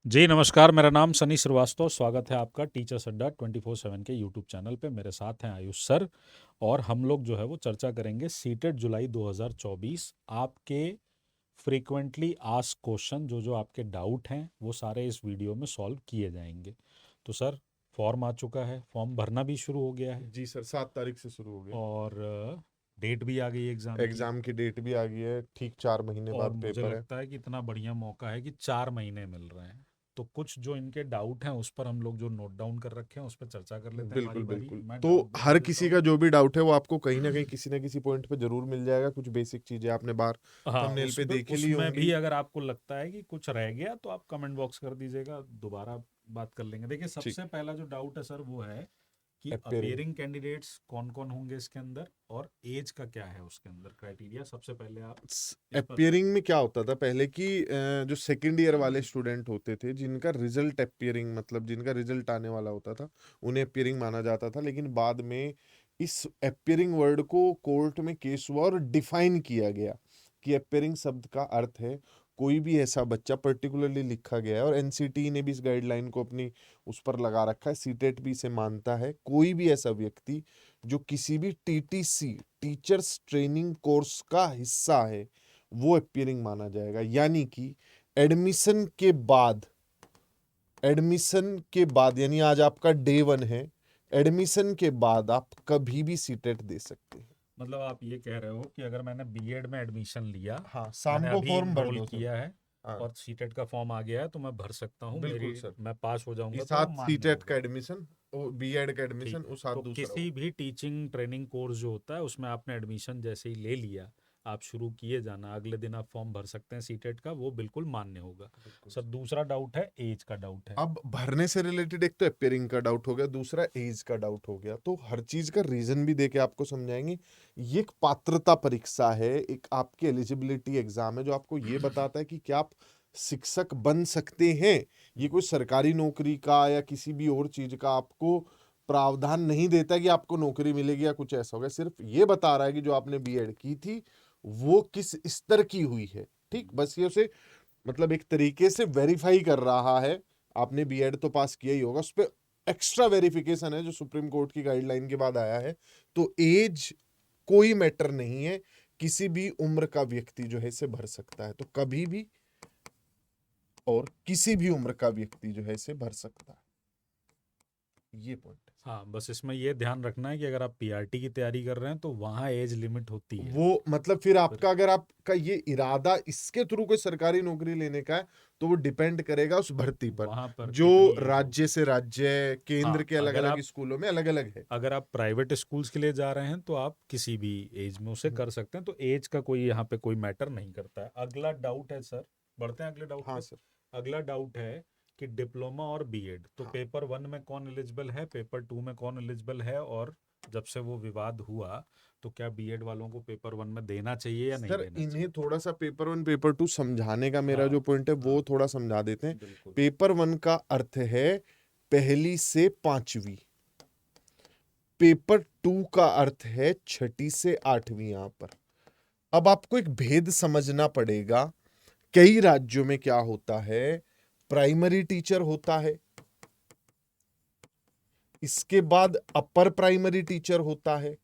जी नमस्कार, मेरा नाम सनी श्रीवास्तव। स्वागत है आपका टीचर्स अड्डा 24/7 के यूट्यूब चैनल पे। मेरे साथ हैं आयुष सर और हम लोग जो है वो चर्चा करेंगे सीटेट जुलाई 2024। आपके फ्रीक्वेंटली आस्क्ड क्वेश्चन जो जो आपके डाउट हैं वो सारे इस वीडियो में सॉल्व किए जाएंगे। तो सर, फॉर्म आ चुका है, फॉर्म भरना भी शुरू हो गया है जी सर, 7 तारीख से शुरू हो गया। और डेट भी आ गई एग्ज़ाम की। एग्जाम की डेट भी आ गई है, ठीक 4 महीने और बाद मुझे पेपर है। लगता है कि इतना बढ़िया मौका है कि 4 महीने मिल रहे हैं। तो कुछ जो इनके डाउट हैं उस पर हम लोग जो नोट डाउन कर रखे हैं उस पर चर्चा कर लेते हैं बारी बिल्कुल बारी। बिल्कुल। मैं तो डाउट बता हर देता किसी का हूँ। जो भी डाउट है वो आपको कहीं ना कहीं किसी ना किसी पॉइंट पे जरूर मिल जाएगा। कुछ बेसिक चीजें आपने बाहर हाँ, थंबनेल उस पे पे देखी ली उसमें भी होंगी। अगर आपको लगता है कि कुछ रह गया तो आप कमेंट बॉक्स कर दीजिएगा, दोबारा बात कर लेंगे। देखिए, ठीक। सबसे पहला जो डाउट है सर वो है कि अपेयरिंग। अपेयरिंग कैंडिडेट्स कौन कौन होंगे इसके अंदर और एज का क्या है उसके अंदर क्राइटेरिया। सबसे पहले आप इस पर अपेयरिंग में क्या होता था पहले कि जो सेकंड ईयर वाले स्टूडेंट होते थे जिनका रिजल्ट अपेयरिंग मतलब जिनका रिजल्ट आने वाला होता था उन्हें अपेयरिंग माना जाता था। लेकिन बाद में इस अपेयरिंग वर्ड को कोर्ट में केस हुआ और डिफाइन किया गया कि अपेयरिंग शब्द का अर्थ है कोई भी ऐसा बच्चा, पर्टिकुलरली लिखा गया है और एनसीटी ने भी इस गाइडलाइन को अपनी उस पर लगा रखा है, सीटेट भी इसे मानता है, कोई भी ऐसा व्यक्ति जो किसी भी टीटीसी टीचर्स ट्रेनिंग कोर्स का हिस्सा है वो अपीयरिंग माना जाएगा। यानी कि एडमिशन के बाद यानी आज आपका डे 1 है, एडमिशन के बाद आप कभी भी सीटेट दे सकते हैं। मतलब आप ये कह रहे हो कि अगर मैंने बीएड में एडमिशन लिया, हाँ, शाम मैंने को अभी फॉर्म भर इनरोल दो सर। किया है हाँ, और सीटेट का फॉर्म आ गया है तो मैं भर सकता हूँ, बिल्कुल मेरी सर। मैं पास हो जाऊंगा इस तो वो हाथ मान्य सीटेट का होगा। एडमिशन, बीएड का ठीक एडमिशन, है, उस हाथ तो दूसरा किसी होगा। भी टीचिंग ट्रेनिंग कोर्स जो होता है उसमें आपने एडमिशन जैसे ही ले लिया, आप शुरू किए जाना, अगले दिन आप फॉर्म भर सकते हैं सीटेट का, वो बिल्कुल मान्य होगा। बिल्कुल सर, सर। दूसरा डाउट है एज का डाउट है। अब भरने से रिलेटेड एक तो अपेयरिंग का डाउट हो गया, दूसरा एज का डाउट हो गया। तो हर चीज का रीजन भी देके आपको समझाएंगे। ये एक पात्रता परीक्षा है, एक आपकी एलिजिबिलिटी एग्जाम है जो आपको ये बताता है कि क्या आप शिक्षक बन सकते हैं। ये कोई सरकारी नौकरी का या किसी भी और चीज का आपको प्रावधान नहीं देता कि आपको नौकरी मिलेगी या कुछ ऐसा होगा। सिर्फ ये बता रहा है कि जो आपने बीएड की थी वो किस स्तर की हुई है। ठीक, बस ये उसे मतलब एक तरीके से वेरीफाई कर रहा है। आपने बीएड तो पास किया ही होगा, उस पर एक्स्ट्रा वेरिफिकेशन है जो सुप्रीम कोर्ट की गाइडलाइन के बाद आया है। तो एज कोई मैटर नहीं है, किसी भी उम्र का व्यक्ति जो है इसे भर सकता है। तो कभी भी और किसी भी उम्र का व्यक्ति जो है इसे भर सकता है, ये पॉइंट है। हाँ, बस इसमें ये ध्यान रखना है कि अगर आप पीआरटी की तैयारी कर रहे हैं तो वहाँ एज लिमिट होती है। वो मतलब फिर फिर आपका, अगर आपका ये इरादा इसके थ्रू कोई सरकारी नौकरी लेने का है तो वो डिपेंड करेगा उस भर्ती पर, वहाँ पर जो कितनी एज राज्य होगी। से राज्य, केंद्र हाँ, के अलग अलग स्कूलों में अलग अलग है। अगर आप प्राइवेट स्कूल्स के लिए जा रहे हैं तो आप किसी भी एज में उसे कर सकते हैं, तो एज का कोई यहाँ पे कोई मैटर नहीं करता है। अगला डाउट है सर, बढ़ते हैं अगले डाउट हाँ पे। सर। अगला डाउट है कि डिप्लोमा और बीएड, तो हाँ पेपर 1 में कौन एलिजिबल है, पेपर 2 में कौन एलिजिबल है, और जब से वो विवाद हुआ तो क्या बीएड वालों को पेपर 1 में देना चाहिए या नहीं सर, देना इन्हें चाहिए। थोड़ा सा पेपर 1 पेपर 2 समझाने का मेरा जो हाँ, पॉइंट है हाँ, वो थोड़ा समझा देते हैं। बिल्कुल। पेपर 1 का अर्थ है पहली से 5वीं, पेपर 2 का अर्थ है 6ठी से 8वीं। यहां पर अब आपको एक भेद समझना पड़ेगा। कई राज्यों में क्या होता है, प्राइमरी टीचर होता है, इसके बाद अपर प्राइमरी टीचर होता है,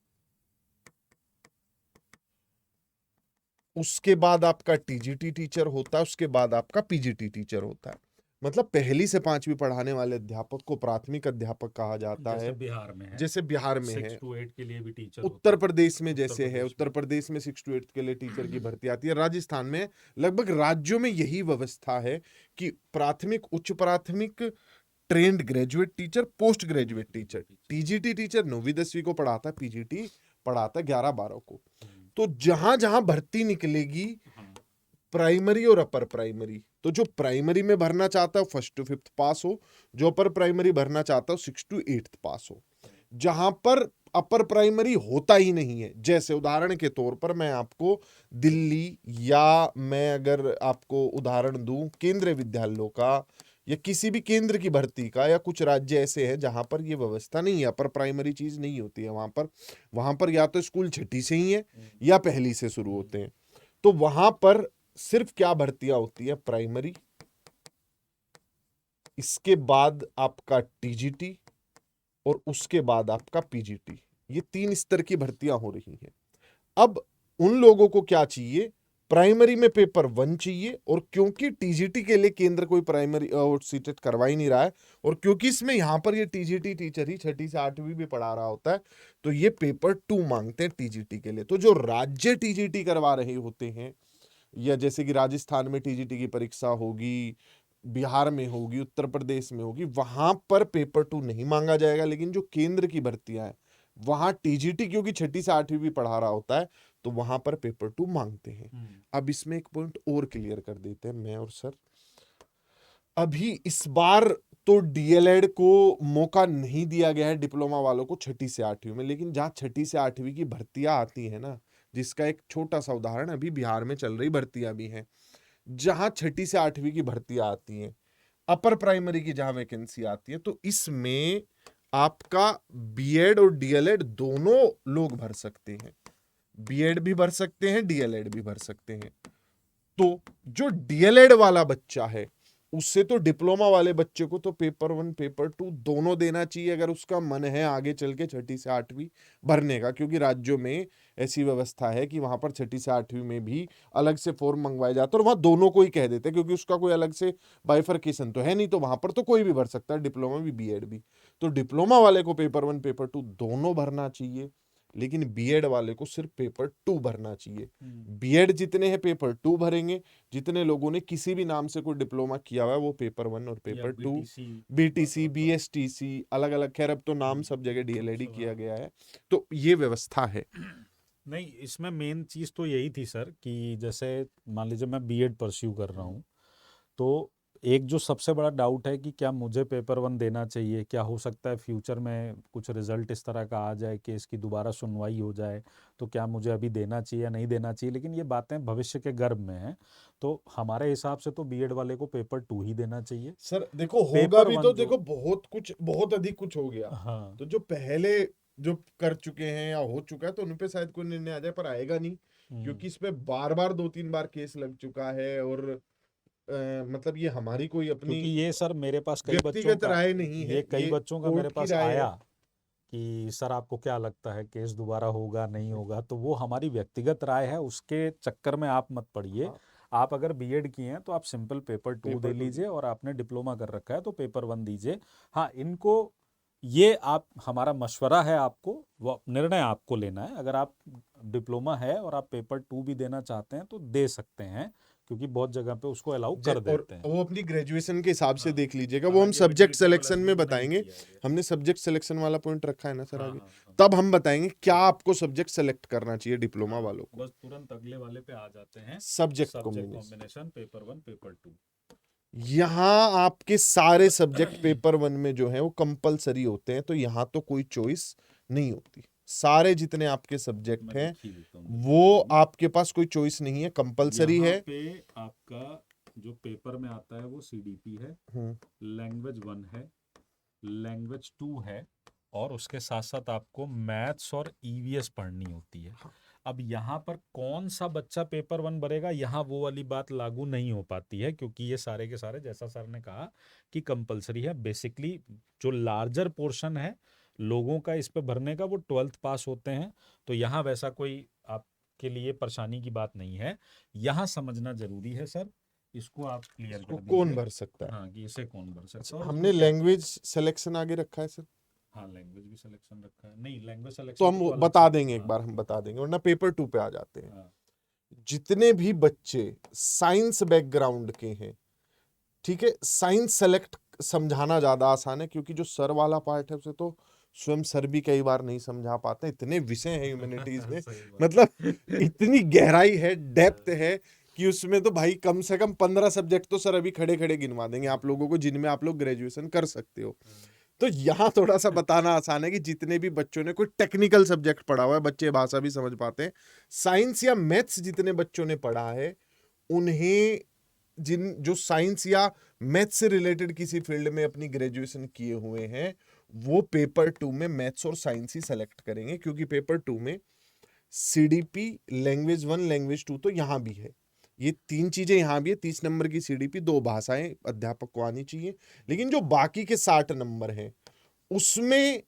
उसके बाद आपका टीजीटी टीचर होता है, उसके बाद आपका पीजीटी टीचर होता है। मतलब पहली से 5वीं पढ़ाने वाले अध्यापक को प्राथमिक अध्यापक कहा जाता जैसे है। बिहार में है, जैसे बिहार में 6 है, to 8 के लिए भी टीचर होते उत्तर हैं। प्रदेश में उत्तर जैसे है, प्रदेश उत्तर में प्रदेश में 6 to 8 के लिए टीचर की भर्ती आती है, राजस्थान में लगभग राज्यों में यही व्यवस्था है कि प्राथमिक, उच्च प्राथमिक, trained graduate teacher, post graduate teacher, TGT teacher. TGT teacher 9वीं 10वीं को पढ़ाता है, पीजीटी पढ़ाता है 11 12 को। हम्म, तो जहां जहां भर्ती निकलेगी हाँ, प्राइमरी और अपर प्राइमरी, तो जो प्राइमरी में भरना चाहता है 1st to 5th पास हो, जो अपर प्राइमरी भरना चाहता है 6th to 8th पास हो। जहां पर अपर प्राइमरी होता ही नहीं है, जैसे उदाहरण के तौर पर मैं आपको दिल्ली, या मैं अगर आपको उदाहरण दूं केंद्रीय विद्यालयों का या किसी भी केंद्र की भर्ती का, या कुछ राज्य ऐसे हैं जहां पर ये व्यवस्था नहीं है, अपर प्राइमरी चीज नहीं होती है वहां पर या तो स्कूल 6ठी से ही है या पहली से शुरू होते हैं। तो वहां पर सिर्फ क्या भर्तियां होती है, प्राइमरी इसके बाद आपका टीजीटी और उसके बाद आपका पीजीटी। ये 3 स्तर की भर्तियां हो रही हैं। अब उन लोगों को क्या चाहिए, प्राइमरी में पेपर 1 चाहिए, और क्योंकि टीजीटी के लिए केंद्र कोई प्राइमरी और सीटेट करवा ही नहीं रहा है, और क्योंकि इसमें यहां पर ये टीजीटी टीचर ही 6ठी से 8वीं भी पढ़ा रहा होता है, तो ये पेपर 2 मांगते हैं टीजीटी के लिए। तो जो राज्य टीजीटी करवा रहे होते हैं, या जैसे कि राजस्थान में टीजीटी की परीक्षा होगी, बिहार में होगी, उत्तर प्रदेश में होगी, वहां पर पेपर 2 नहीं मांगा जाएगा। लेकिन जो केंद्र की भर्तियां हैं वहां टीजीटी क्योंकि 6ठी से 8वीं भी पढ़ा रहा होता है, तो वहां पर पेपर 2 मांगते हैं। अब इसमें एक पॉइंट और क्लियर कर देते हैं मैं और सर। अभी इस बार तो डीएलएड को मौका नहीं दिया गया है डिप्लोमा वालों को 6ठी से 8वीं में, लेकिन जहां 6ठी से 8वीं की भर्तियां आती है ना, जिसका एक छोटा सा उदाहरण अभी बिहार में चल रही भर्तियां भी हैं, जहां 6ठी से 8वीं की भर्तियां आती हैं, अपर प्राइमरी की जहां वैकेंसी आती है, तो इसमें आपका बीएड और डीएलएड दोनों लोग भर सकते हैं। बीएड भी भर सकते हैं, डीएलएड भी भर सकते हैं। तो जो डीएलएड वाला बच्चा है उससे तो डिप्लोमा वाले बच्चे को तो पेपर 1 पेपर 2 दोनों देना चाहिए, अगर उसका मन है आगे चल के 6ठी से 8वीं भरने का, क्योंकि राज्यों में ऐसी व्यवस्था है कि वहां पर 6ठी से 8वीं में भी अलग से फॉर्म मंगवाए जाते हैं, और वहां दोनों को ही कह देते हैं, क्योंकि उसका कोई अलग से बाइफर्केशन तो है नहीं, तो वहां पर तो कोई भी भर सकता है, डिप्लोमा भी बीएड भी। तो डिप्लोमा वाले को पेपर 1 पेपर 2 दोनों भरना चाहिए, लेकिन बीएड वाले को सिर्फ पेपर 2 भरना चाहिए। बीएड जितने हैं पेपर 2 भरेंगे, जितने लोगों ने किसी भी नाम से कोई डिप्लोमा किया हुआ है वो पेपर 1 और पेपर 2, बीटीसी, बीएसटीसी, अलग अलग, खैर अब तो नाम सब जगह डीएलएड ही किया गया है। तो ये व्यवस्था है। नहीं, इसमें मेन चीज़ तो यही थी सर कि जैसे मान लीजिए मैं बीएड परस्यू कर रहा हूँ, तो एक जो सबसे बड़ा डाउट है कि क्या मुझे पेपर 1 देना चाहिए? क्या हो सकता है फ्यूचर में कुछ रिजल्ट इस तरह का आ जाए कि इसकी दोबारा सुनवाई हो जाए, तो क्या मुझे अभी देना चाहिए या नहीं देना चाहिए? लेकिन ये बातें भविष्य के गर्भ में हैं, तो हमारे हिसाब से तो बीएड वाले को पेपर 2 ही देना चाहिए। सर देखो होगा पेपर भी 1 तो जो देखो बहुत कुछ, बहुत अधिक कुछ हो गया, हाँ, तो जो पहले जो कर चुके हैं या हो चुका है तो उन पे शायद कोई निर्णय आ जाए, पर आएगा नहीं, क्योंकि इस पे बार बार 2-3 बार केस लग चुका है, और मतलब ये हमारी कोई अपनी क्योंकि ये सर मेरे पास कई बच्चों व्यक्तिगत का राय नहीं है, ये कई ये बच्चों का मेरे कोर्ट की पास राय आया है। कि सर आपको क्या लगता है केस दोबारा होगा नहीं होगा, तो वो हमारी व्यक्तिगत राय है, उसके चक्कर में आप मत पड़िए। हाँ, आप अगर बीएड किए हैं तो आप सिंपल पेपर 2 दे पेपर 2 लीजिए, और आपने डिप्लोमा कर रखा है तो पेपर 1 दीजिए। हाँ, इनको ये आप हमारा मशवरा है, आपको वो निर्णय आपको लेना है। अगर आप डिप्लोमा है और आप पेपर 2 भी देना चाहते हैं तो दे सकते हैं, क्योंकि बहुत जगह पे उसको अलाउ कर और देते हैं। वो अपनी ग्रेजुएशन के हिसाब से हाँ, देख लीजिएगा, वो हम हालांकि अभी सब्जेक्ट ट्रिपल सिलेक्शन में नहीं बताएंगे। किया है। हमने सब्जेक्ट सिलेक्शन वाला पॉइंट रखा है ना सर हाँ आगे, हाँ हाँ तब हम बताएंगे क्या आपको सब्जेक्ट सेलेक्ट करना चाहिए डिप्लोमा हाँ, वालों को। बस तुरंत अगले वाले पे आ जाते हैं। Subject subject combination, combination paper 1 paper 2। यहाँ आपके सारे सब्जेक्ट पेपर 1 में जो है वो कंपलसरी होते हैं, तो यहाँ तो कोई चॉइस नहीं होती। सारे जितने आपके सब्जेक्ट मैं हैं लिख ही देता हूँ, वो आपके पास कोई चॉइस नहीं है, कंपलसरी यहाँ है। पे आपका जो पेपर में आता है वो सीडीपी है, हम्म, लैंग्वेज 1 है, लैंग्वेज 2 है, और उसके साथ साथ आपको मैथ्स और ईवीएस पढ़नी होती है। अब यहाँ पर कौन सा बच्चा पेपर 1 भरेगा, यहाँ वो वाली बात लागू नहीं हो पाती है, क्योंकि ये सारे के सारे जैसा सर ने कहा कि कंपलसरी है। बेसिकली जो लार्जर पोर्शन है लोगों का इस पे भरने का, वो 12th पास होते हैं, तो यहाँ वैसा कोई आपके लिए परेशानी की बात नहीं है। यहाँ समझना जरूरी है सर, इसको आप क्लियर इसको कर कौन दीजिए। भर सकता है। हाँ, कि इसे कौन भर सकता अच्छा, है और हमने उसमें क्या। लैंग्वेज सिलेक्शन आगे रखा है सर, हाँ, लैंग्वेज भी सिलेक्शन रखा है, नहीं लैंग्वेज तो सिलेक्शन हम तो अलग बता से। देंगे, एक हाँ बार हम बता देंगे, वरना पेपर 2 पे आ जाते हैं। हाँ जितने भी बच्चे साइंस बैकग्राउंड के हैं, ठीक है, साइंस सेलेक्ट समझाना ज्यादा आसान है, क्योंकि जो सर वाला पार्ट है उसे तो स्वयं सर भी कई बार नहीं समझा पाते, इतने विषय हैं ह्यूमैनिटीज में, सही बात मतलब इतनी गहराई है, डेप्थ है। है, कि उसमें तो भाई कम से कम 15 सब्जेक्ट तो सर अभी खड़े खड़े गिनवा देंगे आप लोगों को, जिनमें आप लोग ग्रेजुएशन कर सकते हो। तो यहाँ थोड़ा सा बताना आसान है कि जितने भी बच्चों ने कोई टेक्निकल सब्जेक्ट पढ़ा हुआ है, बच्चे भाषा भी समझ पाते हैं, साइंस या मैथ्स जितने बच्चों ने पढ़ा है, उन्हें जिन जो साइंस या मैथ्स से रिलेटेड किसी फील्ड में अपनी ग्रेजुएशन किए हुए हैं, वो पेपर 2 में मैथ्स और साइंस ही सेलेक्ट करेंगे, क्योंकि पेपर 2 में सीडीपी, लैंग्वेज 1 लैंग्वेज 2 तो यहां भी है, ये 3 चीजें यहाँ भी है। 30 नंबर की सीडीपी, 2 भाषाएं अध्यापक को आनी चाहिए। लेकिन जो बाकी के 60 नंबर हैं उसमें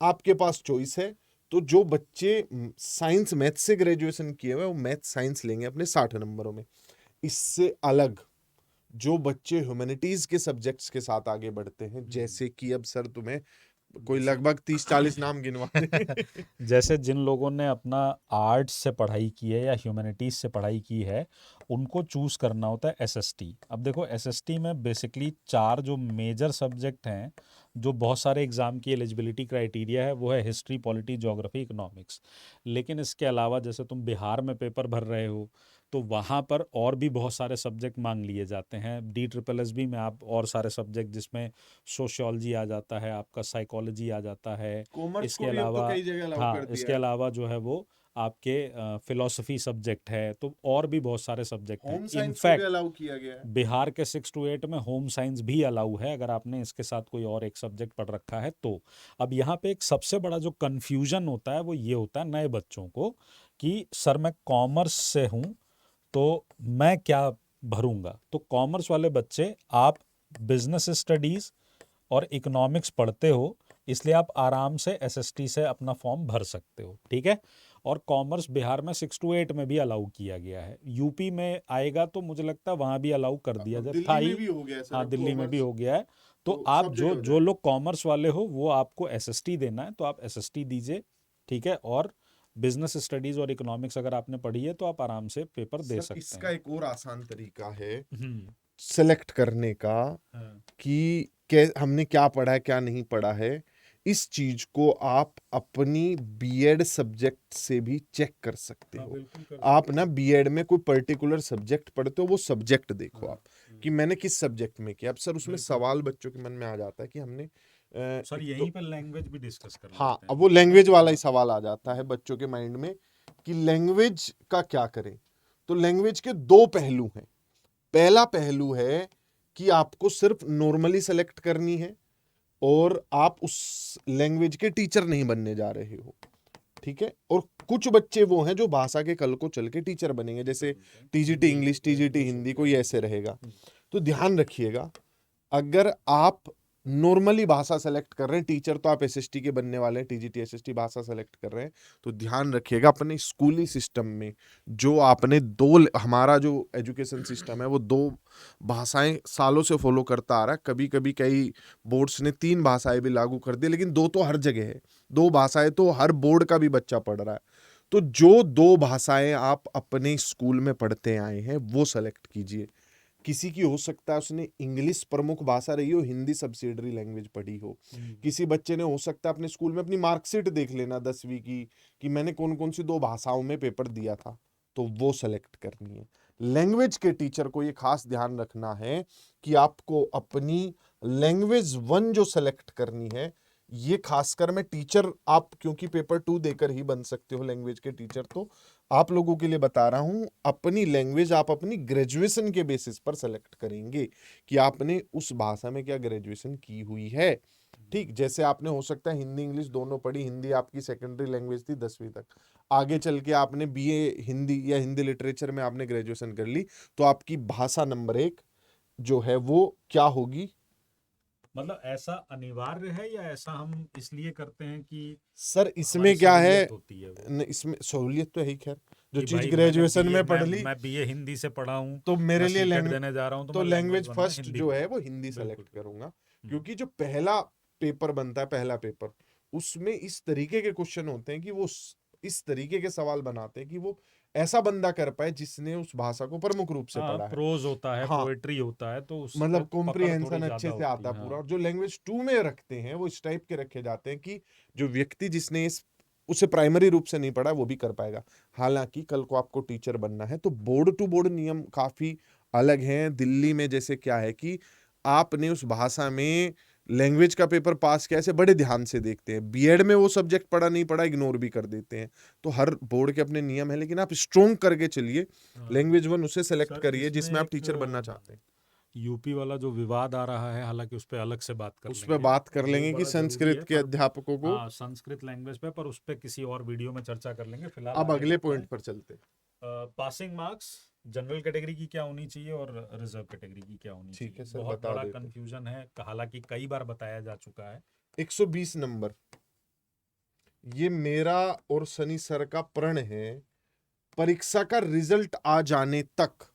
आपके पास चॉइस है। तो जो बच्चे साइंस मैथ से ग्रेजुएशन किए हुए हैं वो मैथ साइंस लेंगे अपने 60 नंबरों में। इससे अलग जो बच्चे ह्यूमैनिटीज के सब्जेक्ट्स के साथ आगे बढ़ते हैं, जैसे कि अब सर तुम्हें कोई जैसे लगभग 30-40 नाम गिनवा दे। जैसे जिन लोगों ने अपना आर्ट्स से पढ़ाई की है या ह्यूमैनिटीज से पढ़ाई की है, उनको चूज करना होता है एसएसटी। अब देखो एसएसटी में बेसिकली 4 जो मेजर सब्जेक्ट हैं, जो बहुत सारे एग्जाम की एलिजिबिलिटी क्राइटेरिया है, वो है हिस्ट्री, पॉलिटी, ज्योग्राफी, इकोनॉमिक्स। लेकिन इसके अलावा जैसे तुम बिहार में पेपर भर रहे हो, तो वहाँ पर और भी बहुत सारे सब्जेक्ट मांग लिए जाते हैं। DSSB में आप और सारे सब्जेक्ट, जिसमें सोशियोलॉजी आ जाता है, आपका साइकोलॉजी आ जाता है। कॉमर्स को इसके भी अब तो अलावा कई जगह अलाउ हाँ, कर दिया इसके है। अलावा जो है वो आपके फिलॉसफी सब्जेक्ट है, तो और भी बहुत सारे सब्जेक्ट हैं। होम साइंस को भी इनफैक्ट अलाउ किया गया है। बिहार के 6 to 8 में होम साइंस भी अलाउ है, अगर आपने इसके साथ कोई और एक सब्जेक्ट पढ़ रखा है तो। अब यहाँ पे एक सबसे बड़ा जो कन्फ्यूजन होता है वो ये होता है नए बच्चों को, कि सर मैं कॉमर्स से हूँ तो मैं क्या भरूंगा। तो कॉमर्स वाले बच्चे, आप बिजनेस स्टडीज और इकोनॉमिक्स पढ़ते हो, इसलिए आप आराम से एसएसटी से अपना फॉर्म भर सकते हो, ठीक है। और कॉमर्स बिहार में 6 to 8 में भी अलाउ किया गया है। यूपी में आएगा तो मुझे लगता है वहाँ भी अलाउ कर दिया अब जाए, था दिल्ली में ही। भी हो गया है सर, हाँ, अब दिल्ली में भी कॉमर्स हो गया है। तो तो आप सब जो जगह हो जो जाएगा। लोग कॉमर्स वाले हो वो आपको एसएसटी देना है, तो आप एसएसटी दीजिए, ठीक है। और बिजनेस स्टडीज और इकोनॉमिक्स अगर आपने पढ़ी है तो आप आराम से पेपर दे सर सकते इसका हैं। एक और आसान तरीका है हम्म। सेलेक्ट करने का हाँ। कि हमने क्या पढ़ा है क्या नहीं पढ़ा है। इस चीज को आप अपनी बीएड सब्जेक्ट से भी चेक कर सकते हाँ, हो। बिल्कुल कर आप सकते ना हैं। बीएड में कोई पर्टिकुलर सब्जेक्ट पढ़ते हो, वो सब्जेक्ट देखो हाँ। आप कि मैंने किस सब्जेक्ट में किया। अब सर उसमें बिल्कुल। सवाल बच्चों के मन में आ जाता है कि हमने सर एक यहीं तो पर लैंग्वेज भी डिस्कस कर हाँ, लेते हैं अब हम, वो है ना। लैंग्वेज वाला ही हाँ। सवाल आ जाता है बच्चों के माइंड में कि लैंग्वेज का क्या करें। तो लैंग्वेज के 2 पहलू हैं। पहला पहलू है कि आपको सिर्फ नॉर्मली सेलेक्ट करनी है और आप उस लैंग्वेज के टीचर नहीं बनने जा रहे हो, ठीक है। और कुछ बच्चे वो हैं जो भाषा के कल को चल के टीचर बनेंगे, जैसे टीजीटी हिंदी इंग्लिश, हो गया, टीजीटी इंग्लिश हो हिंदी, गया, कोई ऐसे हिंदी। रहेगा। तो ध्यान रखिएगा, अगर आप नॉर्मली भाषा सेलेक्ट कर रहे हैं, टीचर तो आप एसएसटी के बनने वाले हैं, टीजीटी एसएसटी भाषा सेलेक्ट कर रहे हैं, तो ध्यान रखिएगा अपने स्कूली सिस्टम में जो आपने हमारा जो एजुकेशन सिस्टम है वो 2 भाषाएं सालों से फॉलो करता आ रहा है। कभी कभी कई बोर्ड्स ने 3 भाषाएं भी लागू कर दी, लेकिन 2 तो हर जगह है। 2 भाषाएं तो हर बोर्ड का भी बच्चा पढ़ रहा है। तो जो 2 भाषाएं आप अपने स्कूल में पढ़ते आए हैं वो सेलेक्ट कीजिए। किसी की हो सकता है उसने इंग्लिश प्रमुख भाषा रही हो, हिंदी सब्सिडरी लैंग्वेज पढ़ी हो। किसी बच्चे ने हो सकता है अपने स्कूल में अपनी मार्कशीट देख लेना 10वीं की कि मैंने कौन कौन सी 2 भाषाओं में पेपर दिया था, तो वो सेलेक्ट करनी है। लैंग्वेज के टीचर को ये खास ध्यान रखना है कि आपको अपनी लैंग्वेज 1 जो सेलेक्ट करनी है, ये खासकर मैं टीचर, आप क्योंकि पेपर 2 देकर ही बन सकते हो लैंग्वेज के टीचर, तो आप लोगों के लिए बता रहा हूं अपनी लैंग्वेज आप अपनी ग्रेजुएशन के बेसिस पर सेलेक्ट करेंगे कि आपने उस भाषा में क्या ग्रेजुएशन की हुई है। ठीक, जैसे आपने हो सकता है हिंदी इंग्लिश दोनों पढ़ी, हिंदी आपकी सेकेंडरी लैंग्वेज थी 10वीं तक, आगे चल के आपने बीए हिंदी या हिंदी लिटरेचर में आपने ग्रेजुएशन कर ली, तो आपकी भाषा नंबर 1 जो है वो क्या होगी। मतलब ऐसा अनिवार्य है या ऐसा हम इसलिए करते हैं कि सर हमारी इसमें क्या है, सहूलियत होती है वो, इसमें सहूलियत तो है ही, खैर जो कि चीज भाई मैंने ग्रेजुएशन बीए में पढ़ मैं ली, मैं बीए हिंदी से पढ़ा हूँ, तो मैं मेरे लिए सीटेट देने जा रहा हूँ, तो तो मैं लैंग्वेज लैंग्वेज वन में फर्स्ट हिंदी जो है पढ़ूंगा। वो हिंदी बिल्कुल। सेलेक्ट करूंगा। क्योंकि जो पहला पेपर बनता है, पहला पेपर, उसमें इस तरीके के क्वेश्चन होते हैं कि वो इस तरीके के सवाल बनाते हैं कि वो ऐसा बंदा कर पाए जिसने उस भाषा को प्रमुख रूप से हाँ, पढ़ा है। प्रोज होता है, हाँ, पोएट्री होता है, तो उस पे मतलब पकड़ थोड़ी कॉम्प्रिहेंशन ज्यादा अच्छे से होती आता है। है पूरा। हाँ। और जो लैंग्वेज 2 में रखते हैं वो इस टाइप के रखे जाते हैं कि जो व्यक्ति जिसने इस उसे प्राइमरी रूप से नहीं पढ़ा वो भी कर पाएगा। हालांकि कल को आपको टीचर बनना है तो बोर्ड टू बोर्ड नियम काफी अलग हैं। दिल्ली में जैसे क्या है कि आपने उस भाषा में लैंग्वेज का पेपर पास किया, ऐसे बड़े ध्यान से देखते हैं। बीएड में वो सब्जेक्ट पढ़ा नहीं पढ़ा इग्नोर भी कर देते हैं। तो हर बोर्ड के अपने नियम है, लेकिन आप स्ट्रोंग करके चलिए। हाँ। लैंग्वेज 1 उसे सेलेक्ट सर करिए इसमें जिसमें आप एक टीचर बनना चाहते हैं। यूपी वाला जो विवाद आ रहा है, हालांकि उस पर अलग से बात कर उस पर लेंगे, बात कर वो लेंगे कि बड़ा जरूरी संस्कृत है, के पर अध्यापकों को। हाँ, संस्कृत लैंग्वेज पे, पर उस पर किसी और वीडियो में चर्चा कर लेंगे। फिलहाल अब आगे अगले बढ़ते पॉइंट हैं। पर चलते हैं। पासिंग मार्क्स जनरल कैटेगरी की क्या होनी चाहिए और रिजर्व कैटेगरी की क्या होनी ठीक है चाहिए? सर, बहुत बता बड़ा देते हैं। कंफ्यूजन है, हालांकि कई बार बताया जा चुका है। 120 नंबर, ये मेरा और सनी सर का प्रण है। परीक्षा का रिजल्ट आ जाने तक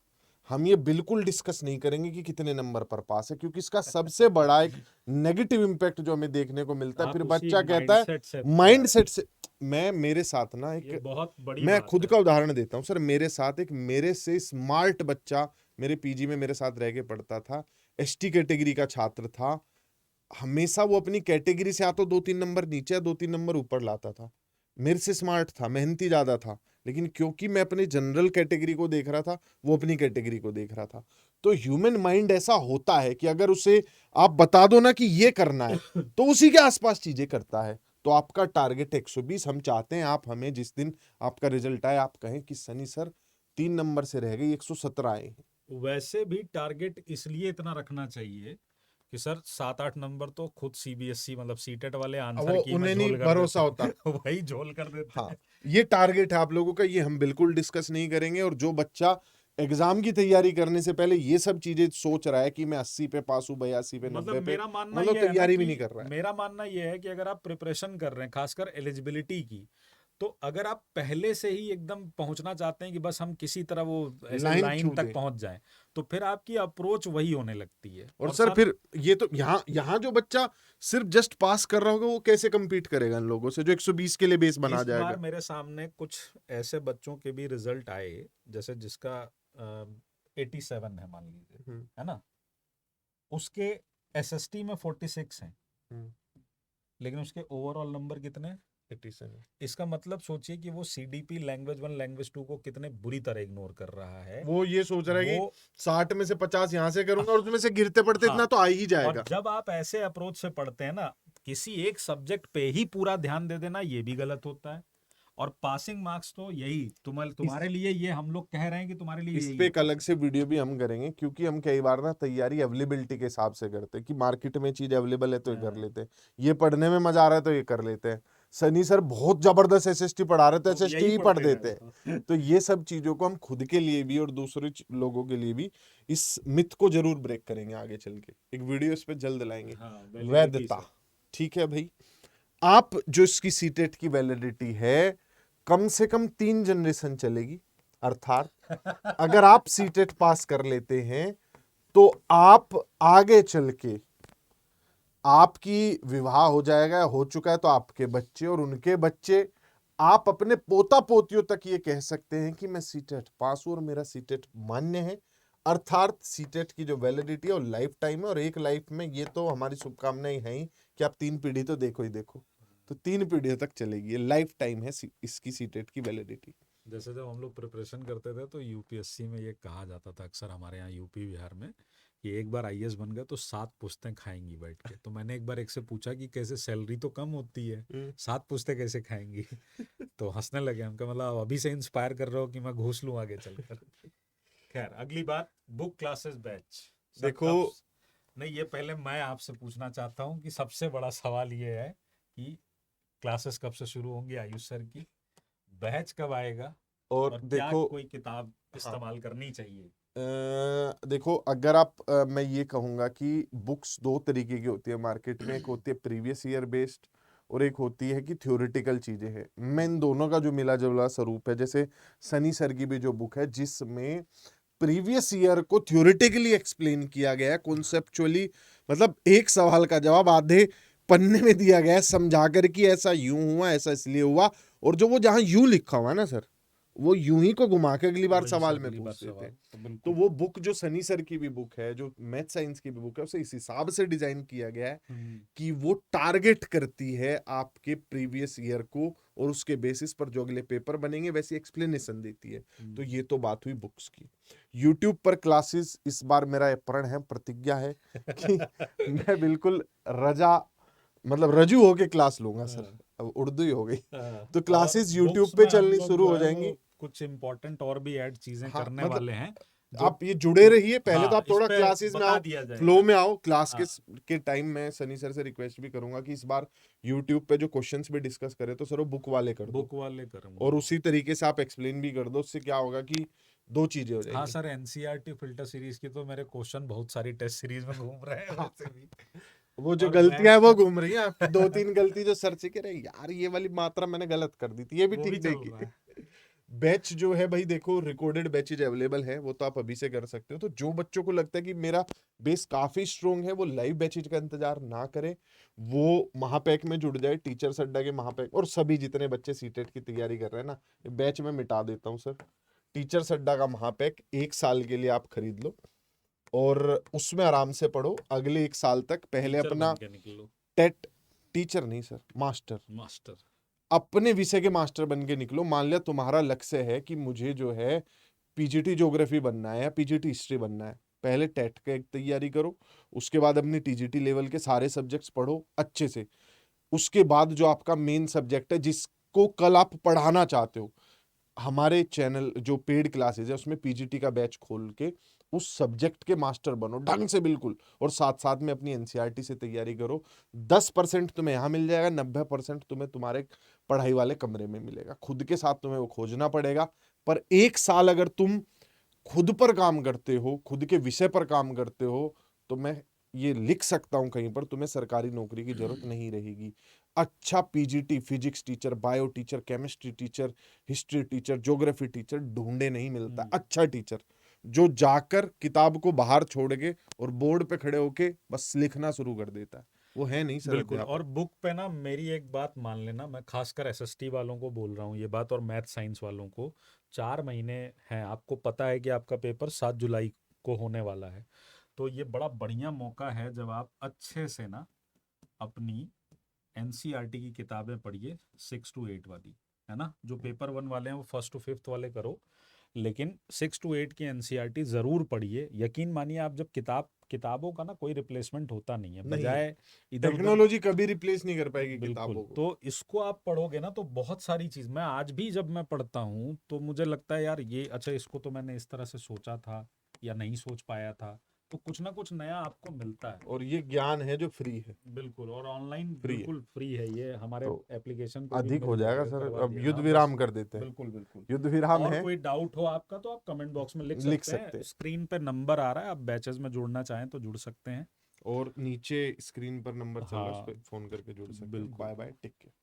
हम ये बिल्कुल डिस्कस नहीं करेंगे कि कितने नंबर पर पास है, क्योंकि इसका सबसे बड़ा एक नेगेटिव इम्पैक्ट जो हमें देखने को मिलता है, आप फिर उसी बच्चा कहता है माइंडसेट से माइंड सेट से। मैं मेरे साथ ना ये एक, बहुत बड़ी मैं बात खुद है। का उदाहरण देता हूँ सर। मेरे साथ एक मेरे से स्मार्ट बच्चा मेरे पीजी में मेरे साथ रह के पढ़ता था, एसटी कैटेगरी का छात्र था। हमेशा वो अपनी कैटेगरी से या तो 2-3 नंबर नीचे या 2-3 नंबर ऊपर लाता था। मेरे से स्मार्ट था, मेहनती ज्यादा था, लेकिन क्योंकि मैं अपनी जनरल कैटेगरी को देख रहा था, वो अपनी कैटेगरी को देख रहा था। तो ह्यूमन माइंड ऐसा होता है कि अगर उसे आप बता दो ना कि ये करना है, तो उसी के आसपास चीजें करता है। तो आपका टारगेट 120, हम चाहते हैं आप हमें जिस दिन आपका रिजल्ट आए आप कहें कि सनी सर 3 नंबर से रह गई, 117 आए हैं। वैसे भी टारगेट इसलिए इतना रखना चाहिए कि सर 7-8 नंबर तो खुद सीबीएसई मतलब सीटेट वाले अब आंसर वो की में उन्हें नहीं झोल कर भरोसा देते होता। हैं वही झोल कर देते हाँ, हैं। ये टारगेट है आप लोगों का, ये हम बिल्कुल डिस्कस नहीं करेंगे। और जो बच्चा एग्जाम की तैयारी करने से पहले ये सब चीजें सोच रहा है कि मैं 80 पे पास हूँ, 82 पे, मतलब 90 पे, मेरा मानना मतलब ये है ना तैयारी भी कि नहीं कर रहा है। मेरा मानना ये है कि अगर आप प्रिपरेशन कर रहे हैं खासकर एलिजिबिलिटी की, तो अगर आप पहले से ही एकदम पहुंचना चाहते हैं कि बस हम किसी तरह वो ऐसे लाइन लाइन छू तक दे। पहुंच जाएं, तो फिर आपकी अप्रोच वही होने लगती है। और और सर सन फिर ये तो यहाँ यहाँ जो बच्चा सिर्फ जस्ट पास कर रहा होगा, वो कैसे compete करेगा इन लोगों से जो 120 के लिए बेस बना इस बार जाएगा। मेरे सामने कुछ ऐसे बच्चों के भी रिजल्ट आए, जैसे जिसका 87 है मान लीजिए, हम्म, है ना, उसके एसएसटी में 46 हैं, हम्म, लेकिन उसके ओवरऑल नंबर कितने? 87। इसका मतलब सोचिए कि वो सीडीपी लैंग्वेज 1 लैंग्वेज 2 को कितने बुरी तरह इग्नोर कर रहा है। वो ये सोच रहा है वो कि 60 में से 50 यहाँ से करूंगा और उसमें से गिरते पड़ते इतना हाँ, तो आ ही और जाएगा। जब आप ऐसे अप्रोच से पढ़ते हैं ना, किसी एक सब्जेक्ट पे ही पूरा ध्यान दे देना ये भी गलत होता है। और पासिंग मार्क्स तो यही तुम्हारे लिए, ये हम लोग कह रहे हैं कि तुम्हारे लिए इस यही पे है एक अलग से पासिंग। वीडियो भी हम करेंगे, क्योंकि हम कई बार ना तैयारी अवेलेबिलिटी के हिसाब से करते हैं कि मार्केट में चीज अवेलेबल है तो ये कर हाँ, लेते हैं, ये पढ़ने में मजा आ रहा है तो ये कर लेते हैं। सनी सर बहुत जबरदस्त एसएसटी पढ़ा रहे तो तो एसएसटी यही ही पढ़ पढ़ते देते रहे हैं। तो तो ये सब चीजों को हम खुद के लिए भी और दूसरे लोगों के लिए भी इस मिथ को जरूर ब्रेक करेंगे आगे चल के, एक वीडियो इस पे जल्द लाएंगे। हाँ, वैलिडिटी वैधता, से। ठीक है भाई। आप जो इसकी सीटेट की वैलिडिटी है, कम से कम 3 जनरेशन चलेगी। अर्थात अगर आप सीटेट पास कर लेते हैं तो आप आगे चल के आपकी विवाह हो जाएगा, हो चुका है तो आपके बच्चे और उनके बच्चे, आप अपने पोता पोतियों तक ये कह सकते हैं कि मैं सीटेट पास हूं और मेरा सीटेट मान्य है। अर्थात सीटेट की जो वैलिडिटी है वो लाइफ टाइम है, और एक लाइफ में ये तो हमारी शुभकामनाएं हैं ही कि आप 3 पीढ़ी तो देखो ही देखो, तो 3 पीढ़ियों तक चलेगी, ये लाइफ टाइम है इसकी सीटेट की वैलिडिटी। जैसे जब हम लोग प्रिपरेशन करते थे तो यूपीएससी में ये कहा जाता था अक्सर हमारे यहाँ यूपी बिहार में कि एक बार आईएएस बन गए तो 7 पुश्तें खाएंगी बैठ के। तो मैंने एक बार एक से पूछा कि कैसे, सैलरी तो कम होती है, 7 पुश्तें कैसे खाएंगी? तो हंसने लगे। हमका मतलब अभी से इंस्पायर कर रहे हो कि मैं घूस लूं आगे चलकर। खैर, अगली बात, बुक क्लासेस बैच। सर देखो, कब? नहीं, ये पहले मैं आपसे पूछना चाहता हूँ कि सबसे बड़ा सवाल ये है कि क्लासेस कब से शुरू होंगी आयुष सर की, बैच कब आएगा, और और क्या देखो, कोई किताब हाँ, इस्तेमाल करनी चाहिए? देखो अगर आप मैं ये कहूंगा कि बुक्स 2 तरीके की होती है मार्केट में, एक होती है प्रीवियस ईयर बेस्ड और एक होती है कि थ्योरेटिकल चीजें हैं। मैं इन दोनों का जो मिला जुला स्वरूप है, जैसे सनी सर की भी जो बुक है जिसमें प्रीवियस ईयर को थ्योरेटिकली एक्सप्लेन किया गया है, कॉन्सेप्चुअली, मतलब एक सवाल का जवाब आधे पन्ने में दिया गया है समझा कर कि ऐसा यूं हुआ, ऐसा इसलिए हुआ, और जो वो जहां यूं लिखा हुआ है ना सर, वो यूं ही को घुमा के अगली बार वही से सवाल में अगली बार पूछ देते सवाल, हैं। तो तो बिल्कुल। वो बुक जो सनी सर की भी बुक है, जो मैथ साइंस की भी बुक है, उसे इस हिसाब से डिजाइन किया गया है हम्म, कि वो टारगेट करती है आपके प्रीवियस ईयर को, और उसके बेसिस पर जो अगले पेपर बनेंगे वैसी एक्सप्लेनेशन देती है। तो ये तो बात हुई बुक्स की। यूट्यूब पर क्लासेस, इस बार मेरा ये प्रण है, प्रतिज्ञा है कि मैं बिल्कुल रजा, मतलब रजू होके क्लास लूंगा सर। हाँ, अब उर्दू ही हो गई। हाँ। तो और क्लासेस यूट्यूब बुक्स पे में हम चलनी लोग शुरू जो हो है वो जाएंगी। कुछ इम्पोर्टेंट और भी ऐड चीजें हाँ, करने मतलब वाले हैं जो आप ये जुड़े रहिए, पहले तो हाँ, आप इस थोड़ा पे क्लासेस में बता आओ, दिया फ्लो जाएगा। में आओ। क्लास हाँ, के टाइम में सनी सर से रिक्वेस्ट भी करूंगा कि इस बार यूट्यूब पे जो क्वेश्चंस भी डिस्कस करें तो सर वो बुक वाले कर दो, बुक वाले करूंगा। और उसी तरीके से आप एक्सप्लेन भी कर दो। उससे क्या होगा कि 2 चीजें हो हाँ जाएंगी। सर, एनसीईआरटी फिल्टर सीरीज की तो मेरे क्वेश्चन बहुत सारी टेस्ट सीरीज में घूम रहे हैं हाँ, वैसे भी। वो जो और गलतियां है मैथ्स वो में घूम रही है आपकी, 2-3 गलती जो सर से कह रहे यार ये वाली मात्रा मैंने गलत कर दी थी, ये भी वो भी ठीक चल रहा देखिए। है। बैच जो है भाई देखो, रिकॉर्डेड बैचेज अवेलेबल है, वो तो आप अभी से कर सकते हो। तो जो बच्चों को लगता है कि मेरा बेस काफी स्ट्रोंग है, वो लाइव बैचेज का इंतजार ना करे, वो महापैक में जुड़ जाए, टीचर्स अड्डा के महापैक। और सभी जितने बच्चे सीटेट की तैयारी कर रहे हैं ना, बैच में मिटा देता हूँ सर, टीचर्स अड्डा का महापैक 1 साल के लिए आप खरीद लो, और उसमें आराम से पढ़ो अगले 1 साल तक। पहले टीचर अपना बन के निकलो। टेट, टीचर नहीं सर, मास्टर, मास्टर। अपने विषय के मास्टर बन के निकलो। मान लिया तुम्हारा लक्ष्य है कि मुझे जो है पीजीटी ज्योग्राफी बनना है या पीजीटी हिस्ट्री बनना है, पहले टेट का एक तैयारी करो, उसके बाद अपनी टीजीटी लेवल के सारे सब्जेक्ट्स पढ़ो अच्छे से। उसके बाद जो आपका मेन सब्जेक्ट है जिसको कल आप पढ़ाना चाहते हो, हमारे चैनल जो पेड क्लासेस है उसमें पीजीटी का बैच खोल के उस सब्जेक्ट के मास्टर बनो ढंग से बिल्कुल, और साथ साथ में अपनी एनसीईआरटी से तैयारी करो। 10% तुम्हें यहाँ मिल जाएगा, 90% तुम्हें तुम्हारे पढ़ाई वाले कमरे में मिलेगा, खुद के साथ तुम्हें वो खोजना पड़ेगा। पर 1 साल अगर तुम खुद पर काम करते हो, खुद के विषय पर काम करते हो, तो मैं ये लिख सकता हूं कहीं पर, तुम्हें सरकारी नौकरी की जरूरत नहीं रहेगी। अच्छा PGT physics teacher, bio teacher, chemistry teacher, history teacher, geography teacher ढूंढे नहीं मिलता। अच्छा टीचर जो जाकर किताब को बाहर छोड़ के और बोर्ड पे खड़े होके बस लिखना शुरू कर देता है, वो है नहीं सर बिल्कुल। और अध्यापक। बुक पे ना मेरी एक बात मान लेना, मैं खासकर एसएसटी वालों को बोल रहा हूँ ये बात, और मैथ साइंस वालों को, 4 महीने हैं, आपको पता है कि आपका पेपर 7 जुलाई को होने वाला है। तो ये बड़ा बढ़िया मौका है जब आप अच्छे से ना अपनी एनसीईआरटी की किताबें पढ़िए, 6 to 8 वाली, है ना। जो पेपर 1 वाले हैं वो 1st to 5th वाले करो, लेकिन 6 to 8 की एनसीईआरटी ज़रूर पढ़िए। यकीन मानिए, आप जब किताबों का ना कोई रिप्लेसमेंट होता नहीं है, नहीं है, बजाय इधर उधर। टेक्नोलॉजी कभी रिप्लेस नहीं कर पाएगी बिल्कुल। किताबों को। तो इसको आप पढ़ोगे ना तो बहुत सारी चीज़, मैं आज भी जब मैं पढ़ता हूँ तो मुझे लगता है यार ये अच्छा, इसको तो मैंने इस तरह से सोचा था या नहीं सोच पाया था। तो कुछ ना कुछ नया आपको मिलता है। और ये ज्ञान है जो फ्री है, बिल्कुल। और ऑनलाइन फ्री है। बिल्कुल फ्री है ये, हमारे तो एप्लीकेशन पे भी अधिक हो मिल जाएगा जाएगा, सर, करवा अब दिया। युद्ध हाँ बस। विराम कर देते हैं। बिल्कुल बिल्कुल। युद्ध विराम और है, कोई डाउट हो आपका तो आप कमेंट बॉक्स में लिख लिख सकते सकते हैं, हैं। स्क्रीन पे नंबर आ रहा है, आप बैचेस में जुड़ना चाहें तो जुड़ सकते हैं। और नीचे स्क्रीन पर नंबर चल रहा है, उस हाँ पर फोन करके जुड़ सकते हैं। बिल्कुल। Bye bye, take care.